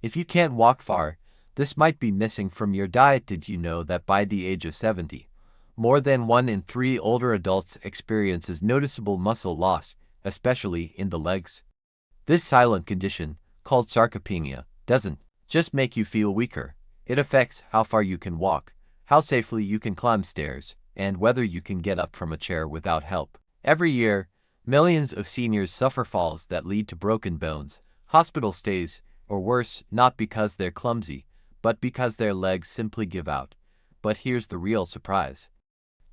If you can't walk far, this might be missing from your diet. Did you know that by the age of 70, more than 1 in 3 older adults experiences noticeable muscle loss, especially in the legs? This silent condition, called sarcopenia, doesn't just make you feel weaker. It affects how far you can walk, how safely you can climb stairs, and whether you can get up from a chair without help. Every year, millions of seniors suffer falls that lead to broken bones, hospital stays, or worse, not because they're clumsy, but because their legs simply give out. But here's the real surprise.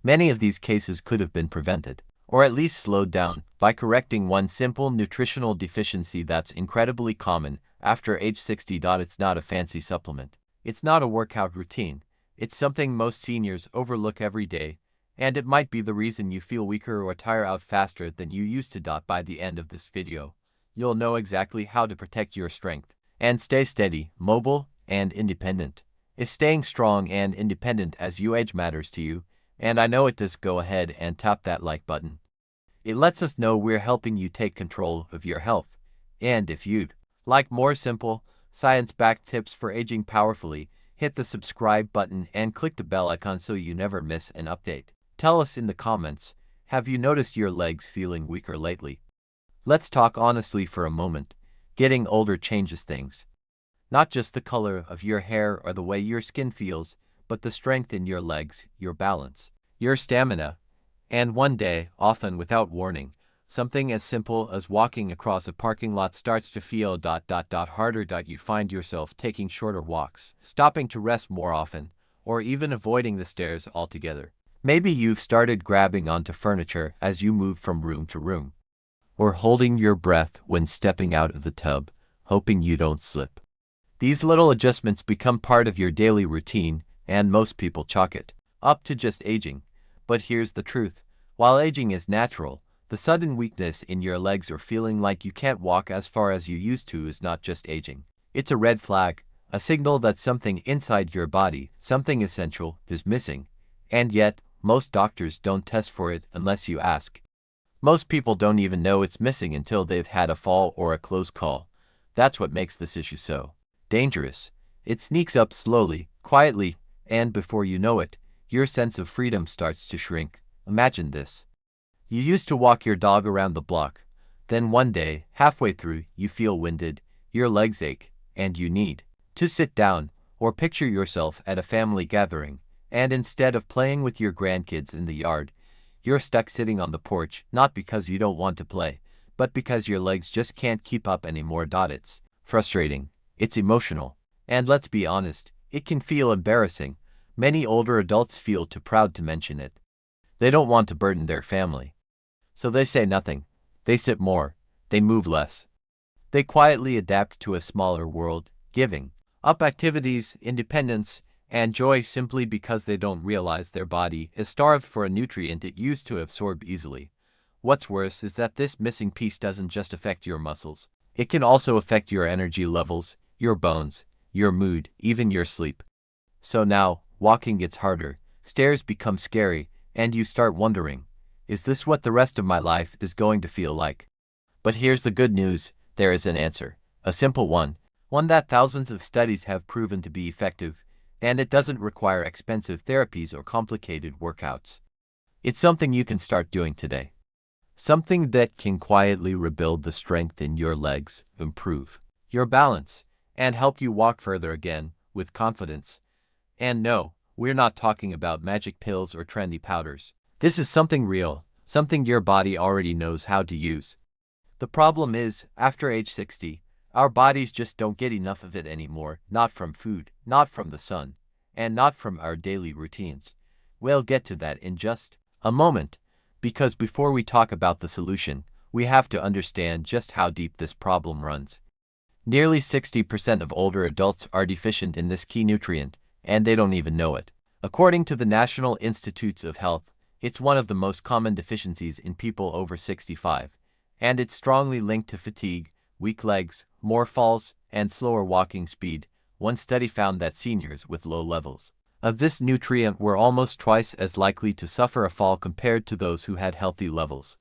Many of these cases could have been prevented, or at least slowed down, by correcting one simple nutritional deficiency that's incredibly common after age 60. It's not a fancy supplement. It's not a workout routine. It's something most seniors overlook every day, and it might be the reason you feel weaker or tire out faster than you used to. By the end of this video, you'll know exactly how to protect your strength and stay steady, mobile, and independent. If staying strong and independent as you age matters to you, and I know it does, go ahead and tap that like button. It lets us know we're helping you take control of your health. And if you'd like more simple, science-backed tips for aging powerfully, hit the subscribe button and click the bell icon so you never miss an update. Tell us in the comments, have you noticed your legs feeling weaker lately? Let's talk honestly for a moment. Getting older changes things. Not just the color of your hair or the way your skin feels, but the strength in your legs, your balance, your stamina. And one day, often without warning, something as simple as walking across a parking lot starts to feel harder. You find yourself taking shorter walks, stopping to rest more often, or even avoiding the stairs altogether. Maybe you've started grabbing onto furniture as you move from room to room, or holding your breath when stepping out of the tub, hoping you don't slip. These little adjustments become part of your daily routine, and most people chalk it up to just aging. But here's the truth. While aging is natural, the sudden weakness in your legs or feeling like you can't walk as far as you used to is not just aging. It's a red flag, a signal that something inside your body, something essential, is missing. And yet, most doctors don't test for it unless you ask. Most people don't even know it's missing until they've had a fall or a close call. That's what makes this issue so dangerous. It sneaks up slowly, quietly, and before you know it, your sense of freedom starts to shrink. Imagine this. You used to walk your dog around the block. Then one day, halfway through, you feel winded, your legs ache, and you need to sit down. Or picture yourself at a family gathering, and instead of playing with your grandkids in the yard, you're stuck sitting on the porch, not because you don't want to play, but because your legs just can't keep up anymore. It's frustrating. It's emotional. And let's be honest, it can feel embarrassing. Many older adults feel too proud to mention it. They don't want to burden their family. So they say nothing. They sit more. They move less. They quietly adapt to a smaller world, giving up activities, independence, and joy simply because they don't realize their body is starved for a nutrient it used to absorb easily. What's worse is that this missing piece doesn't just affect your muscles. It can also affect your energy levels, your bones, your mood, even your sleep. So now, walking gets harder, stairs become scary, and you start wondering, is this what the rest of my life is going to feel like? But here's the good news, there is an answer. A simple one that thousands of studies have proven to be effective, and it doesn't require expensive therapies or complicated workouts. It's something you can start doing today. Something that can quietly rebuild the strength in your legs, improve your balance, and help you walk further again, with confidence. And no, we're not talking about magic pills or trendy powders. This is something real, something your body already knows how to use. The problem is, after age 60, our bodies just don't get enough of it anymore, not from food, not from the sun, and not from our daily routines. We'll get to that in just a moment, because before we talk about the solution, we have to understand just how deep this problem runs. Nearly 60% of older adults are deficient in this key nutrient, and they don't even know it. According to the National Institutes of Health, it's one of the most common deficiencies in people over 65, and it's strongly linked to fatigue, weak legs, more falls, and slower walking speed. One study found that seniors with low levels of this nutrient were almost twice as likely to suffer a fall compared to those who had healthy levels.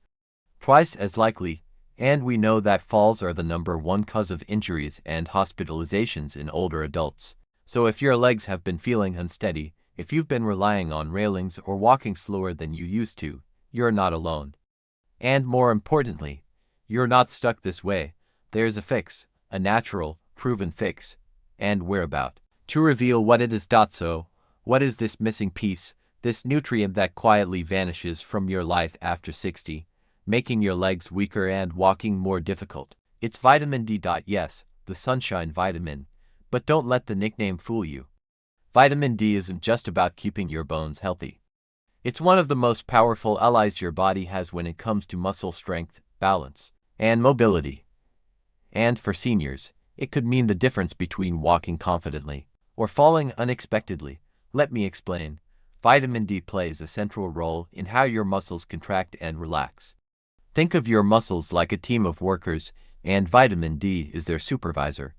Twice as likely, And we know that falls are the #1 cause of injuries and hospitalizations in older adults. So if your legs have been feeling unsteady, if you've been relying on railings or walking slower than you used to, you're not alone. And more importantly, you're not stuck this way. There's a fix, a natural, proven fix. And we're about to reveal what it is. So, what is this missing piece, this nutrient that quietly vanishes from your life after 60, making your legs weaker and walking more difficult? It's vitamin D. Yes, the sunshine vitamin. But don't let the nickname fool you. Vitamin D isn't just about keeping your bones healthy. It's one of the most powerful allies your body has when it comes to muscle strength, balance, and mobility. And for seniors, it could mean the difference between walking confidently or falling unexpectedly. Let me explain. Vitamin D plays a central role in how your muscles contract and relax. Think of your muscles like a team of workers, and vitamin D is their supervisor.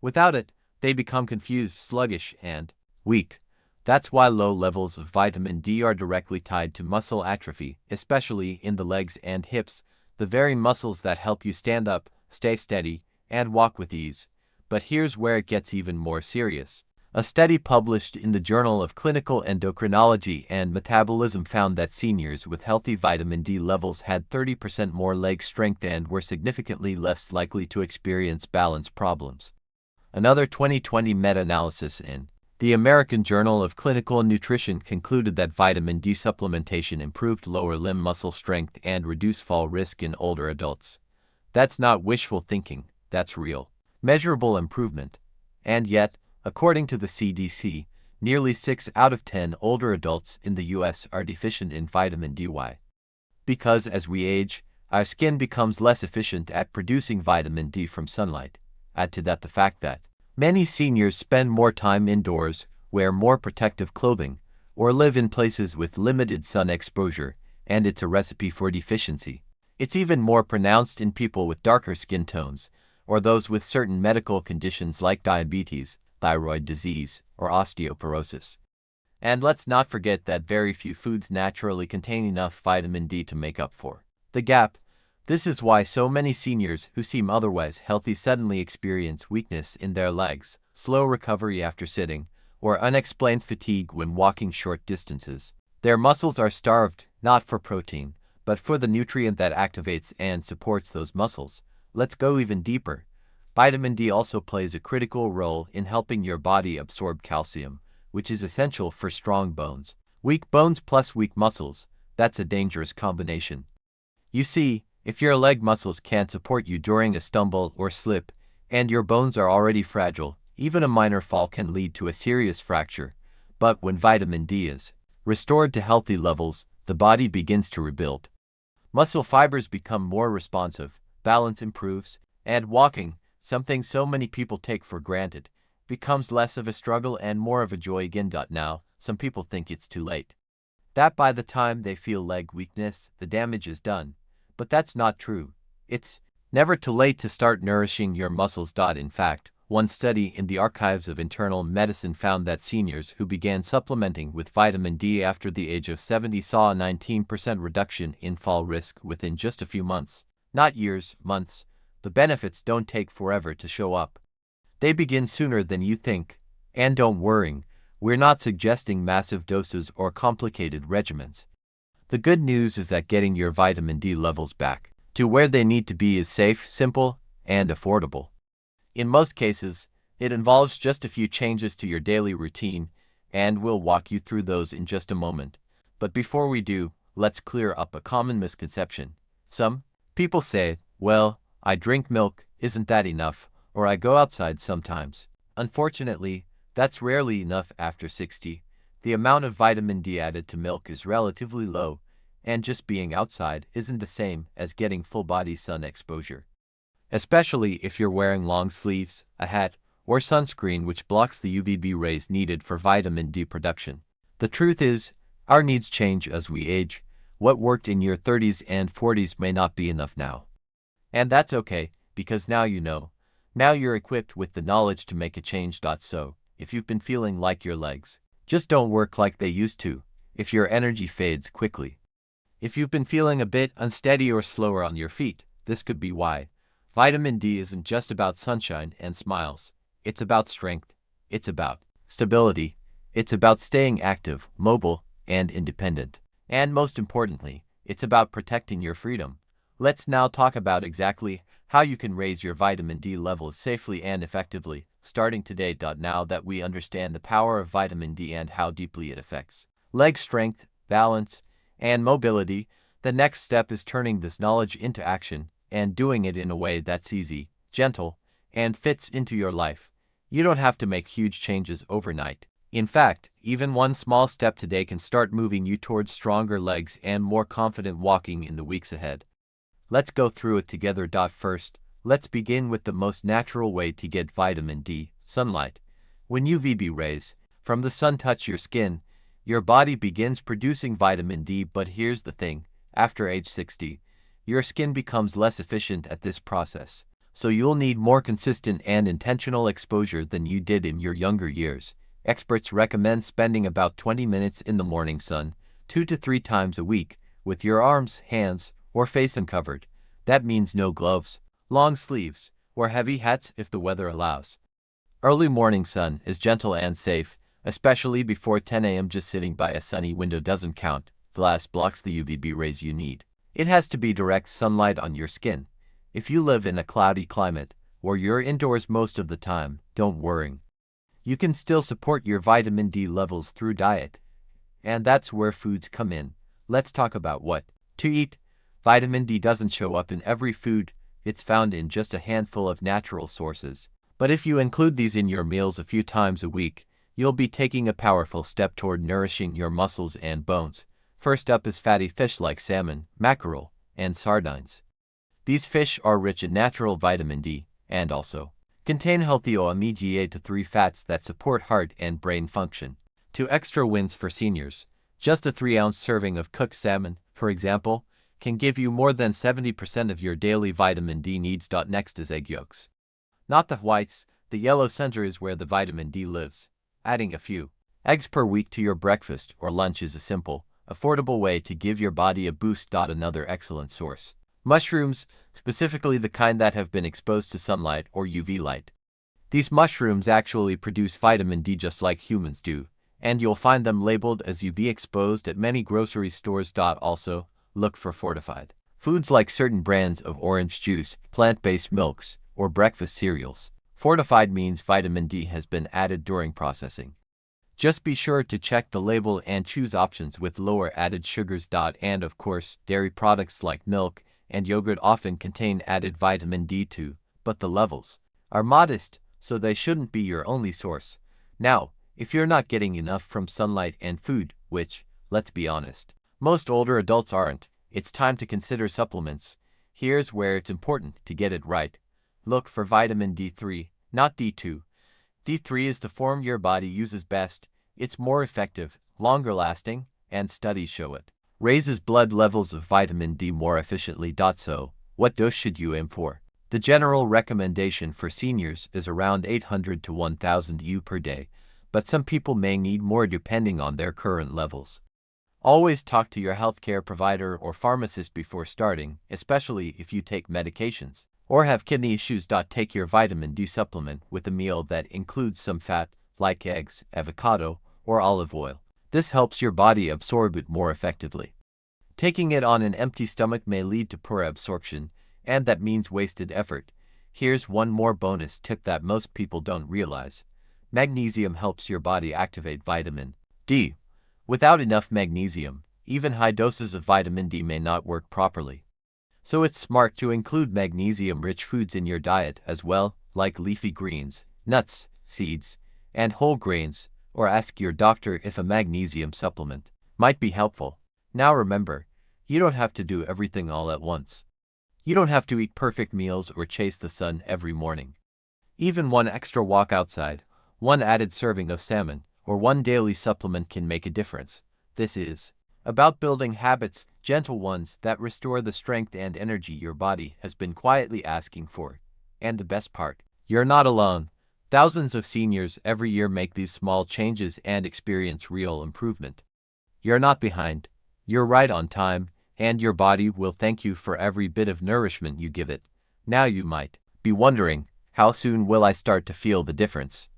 Without it, they become confused, sluggish, and weak. That's why low levels of vitamin D are directly tied to muscle atrophy, especially in the legs and hips, the very muscles that help you stand up, stay steady, and walk with ease. But here's where it gets even more serious. A study published in the Journal of Clinical Endocrinology and Metabolism found that seniors with healthy vitamin D levels had 30% more leg strength and were significantly less likely to experience balance problems. Another 2020 meta-analysis in the American Journal of Clinical Nutrition concluded that vitamin D supplementation improved lower limb muscle strength and reduced fall risk in older adults. That's not wishful thinking, that's real, measurable improvement. And yet, according to the CDC, nearly 6 out of 10 older adults in the US are deficient in vitamin D. Why? Because as we age, our skin becomes less efficient at producing vitamin D from sunlight. Add to that the fact that many seniors spend more time indoors, wear more protective clothing, or live in places with limited sun exposure, and it's a recipe for deficiency. It's even more pronounced in people with darker skin tones, or those with certain medical conditions like diabetes, thyroid disease, or osteoporosis. And let's not forget that very few foods naturally contain enough vitamin D to make up for the gap. This is why so many seniors who seem otherwise healthy suddenly experience weakness in their legs, slow recovery after sitting, or unexplained fatigue when walking short distances. Their muscles are starved, not for protein, but for the nutrient that activates and supports those muscles. Let's go even deeper. Vitamin D also plays a critical role in helping your body absorb calcium, which is essential for strong bones. Weak bones plus weak muscles, that's a dangerous combination. You see, if your leg muscles can't support you during a stumble or slip, and your bones are already fragile, even a minor fall can lead to a serious fracture. But when vitamin D is restored to healthy levels, the body begins to rebuild. Muscle fibers become more responsive, balance improves, and walking, something so many people take for granted, becomes less of a struggle and more of a joy again. Now, some people think it's too late, that by the time they feel leg weakness, the damage is done. But that's not true. It's never too late to start nourishing your muscles. In fact, one study in the Archives of Internal Medicine found that seniors who began supplementing with vitamin D after the age of 70 saw a 19% reduction in fall risk within just a few months. Not years, months. The benefits don't take forever to show up. They begin sooner than you think. And don't worry, we're not suggesting massive doses or complicated regimens. The good news is that getting your vitamin D levels back to where they need to be is safe, simple, and affordable. In most cases, it involves just a few changes to your daily routine, and we'll walk you through those in just a moment. But before we do, let's clear up a common misconception. Some people say, well, I drink milk, isn't that enough? Or I go outside sometimes. Unfortunately, that's rarely enough after 60. The amount of vitamin D added to milk is relatively low, and just being outside isn't the same as getting full-body sun exposure. Especially if you're wearing long sleeves, a hat, or sunscreen which blocks the UVB rays needed for vitamin D production. The truth is, our needs change as we age. What worked in your 30s and 40s may not be enough now. And that's okay, because now you know. Now you're equipped with the knowledge to make a change. So, if you've been feeling like your legs just don't work like they used to, if your energy fades quickly, if you've been feeling a bit unsteady or slower on your feet, this could be why. Vitamin D isn't just about sunshine and smiles. It's about strength. It's about stability. It's about staying active, mobile, and independent. And most importantly, it's about protecting your freedom. Let's now talk about exactly how you can raise your vitamin D levels safely and effectively, starting today. Now that we understand the power of vitamin D and how deeply it affects leg strength, balance, and mobility, the next step is turning this knowledge into action and doing it in a way that's easy, gentle, and fits into your life. You don't have to make huge changes overnight. In fact, even one small step today can start moving you towards stronger legs and more confident walking in the weeks ahead. Let's go through it together. First, let's begin with the most natural way to get vitamin D, sunlight. When UVB rays from the sun touch your skin, your body begins producing vitamin D. But here's the thing, after age 60, your skin becomes less efficient at this process, so you'll need more consistent and intentional exposure than you did in your younger years. Experts recommend spending about 20 minutes in the morning sun, 2 to 3 times a week, with your arms, hands, or face uncovered. That means no gloves, long sleeves, or heavy hats if the weather allows. Early morning sun is gentle and safe, especially before 10 a.m. Just sitting by a sunny window doesn't count. Glass blocks the UVB rays you need. It has to be direct sunlight on your skin. If you live in a cloudy climate, or you're indoors most of the time, don't worry. You can still support your vitamin D levels through diet. And that's where foods come in. Let's talk about what to eat. Vitamin D doesn't show up in every food, it's found in just a handful of natural sources. But if you include these in your meals a few times a week, you'll be taking a powerful step toward nourishing your muscles and bones. First up is fatty fish like salmon, mackerel, and sardines. These fish are rich in natural vitamin D, and also contain healthy omega-3 fats that support heart and brain function. 2 extra wins for seniors. Just a 3-ounce serving of cooked salmon, for example, can give you more than 70% of your daily vitamin D needs. Next is egg yolks. Not the whites, the yellow center is where the vitamin D lives. Adding a few eggs per week to your breakfast or lunch is a simple, affordable way to give your body a boost. Another excellent source. Mushrooms, specifically the kind that have been exposed to sunlight or UV light. These mushrooms actually produce vitamin D just like humans do, and you'll find them labeled as UV exposed at many grocery stores. Also, look for fortified foods like certain brands of orange juice, plant-based milks, or breakfast cereals. Fortified means vitamin D has been added during processing. Just be sure to check the label and choose options with lower added sugars. And of course, dairy products like milk and yogurt often contain added vitamin D too, but the levels are modest, so they shouldn't be your only source. Now, if you're not getting enough from sunlight and food, which, let's be honest, most older adults aren't, it's time to consider supplements. Here's where it's important to get it right. Look for vitamin D3, not D2. D3 is the form your body uses best. It's more effective, longer lasting, and studies show it raises blood levels of vitamin D more efficiently. So, what dose should you aim for? The general recommendation for seniors is around 800 to 1000 U per day, but some people may need more depending on their current levels. Always talk to your healthcare provider or pharmacist before starting, especially if you take medications or have kidney issues. Take your vitamin D supplement with a meal that includes some fat, like eggs, avocado, or olive oil. This helps your body absorb it more effectively. Taking it on an empty stomach may lead to poor absorption, and that means wasted effort. Here's one more bonus tip that most people don't realize. Magnesium helps your body activate vitamin D. Without enough magnesium, even high doses of vitamin D may not work properly. So it's smart to include magnesium-rich foods in your diet as well, like leafy greens, nuts, seeds, and whole grains, or ask your doctor if a magnesium supplement might be helpful. Now remember, you don't have to do everything all at once. You don't have to eat perfect meals or chase the sun every morning. Even one extra walk outside, one added serving of salmon, or one daily supplement can make a difference. This is about building habits, gentle ones that restore the strength and energy your body has been quietly asking for. And the best part, you're not alone. Thousands of seniors every year make these small changes and experience real improvement. You're not behind. You're right on time, and your body will thank you for every bit of nourishment you give it. Now you might be wondering, how soon will I start to feel the difference?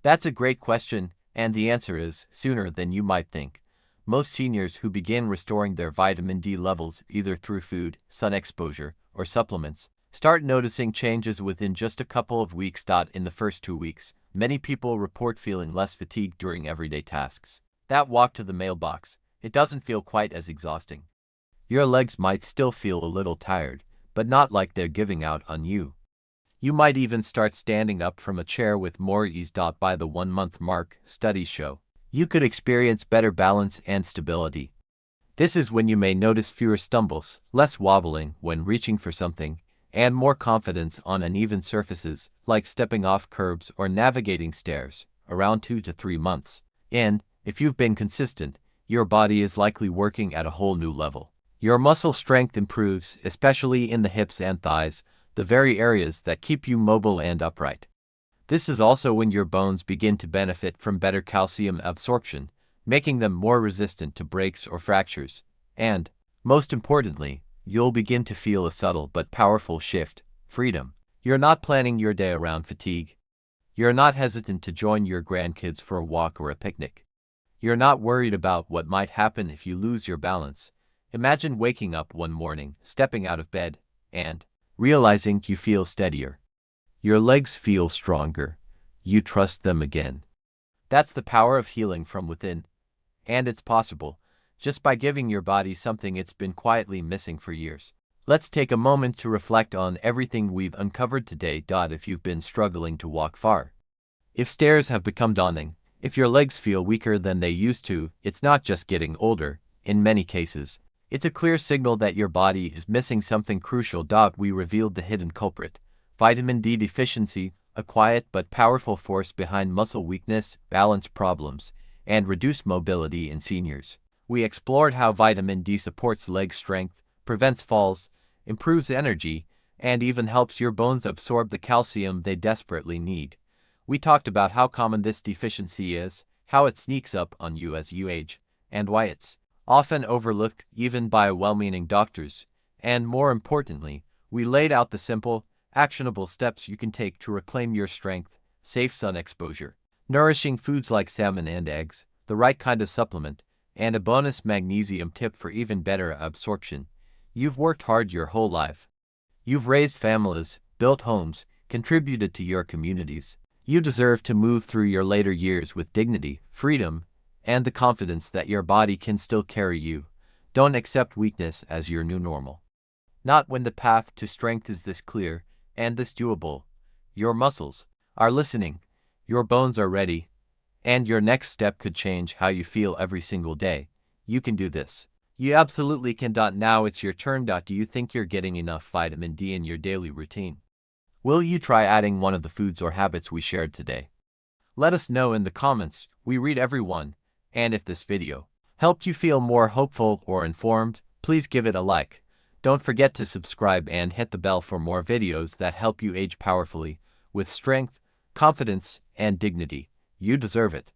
That's a great question, and the answer is sooner than you might think. Most seniors who begin restoring their vitamin D levels either through food, sun exposure, or supplements start noticing changes within just a couple of weeks. In the first 2 weeks, many people report feeling less fatigued during everyday tasks. That walk to the mailbox, it doesn't feel quite as exhausting. Your legs might still feel a little tired, but not like they're giving out on you. You might even start standing up from a chair with more ease. By the 1 month mark, studies show you could experience better balance and stability. This is when you may notice fewer stumbles, less wobbling when reaching for something, and more confidence on uneven surfaces, like stepping off curbs or navigating stairs, around 2 to 3 months. And, if you've been consistent, your body is likely working at a whole new level. Your muscle strength improves, especially in the hips and thighs, the very areas that keep you mobile and upright. This is also when your bones begin to benefit from better calcium absorption, making them more resistant to breaks or fractures. And, most importantly, you'll begin to feel a subtle but powerful shift: freedom. You're not planning your day around fatigue. You're not hesitant to join your grandkids for a walk or a picnic. You're not worried about what might happen if you lose your balance. Imagine waking up one morning, stepping out of bed, and realizing you feel steadier. Your legs feel stronger. You trust them again. That's the power of healing from within. And it's possible, just by giving your body something it's been quietly missing for years. Let's take a moment to reflect on everything we've uncovered today. If you've been struggling to walk far, if stairs have become daunting, if your legs feel weaker than they used to, it's not just getting older. In many cases, it's a clear signal that your body is missing something crucial. We revealed the hidden culprit: vitamin D deficiency, a quiet but powerful force behind muscle weakness, balance problems, and reduced mobility in seniors. We explored how vitamin D supports leg strength, prevents falls, improves energy, and even helps your bones absorb the calcium they desperately need. We talked about how common this deficiency is, how it sneaks up on you as you age, and why it's often overlooked even by well-meaning doctors. And more importantly, we laid out the simple, actionable steps you can take to reclaim your strength: safe sun exposure, nourishing foods like salmon and eggs, the right kind of supplement, and a bonus magnesium tip for even better absorption. You've worked hard your whole life. You've raised families, built homes, contributed to your communities. You deserve to move through your later years with dignity, freedom, and the confidence that your body can still carry you. Don't accept weakness as your new normal. Not when the path to strength is this clear and this doable. Your muscles are listening, your bones are ready, and your next step could change how you feel every single day. You can do this. You absolutely can. Now it's your turn. Do you think you're getting enough vitamin D in your daily routine? Will you try adding one of the foods or habits we shared today? Let us know in the comments. We read every one. And if this video helped you feel more hopeful or informed, please give it a like. Don't forget to subscribe and hit the bell for more videos that help you age powerfully, with strength, confidence, and dignity. You deserve it.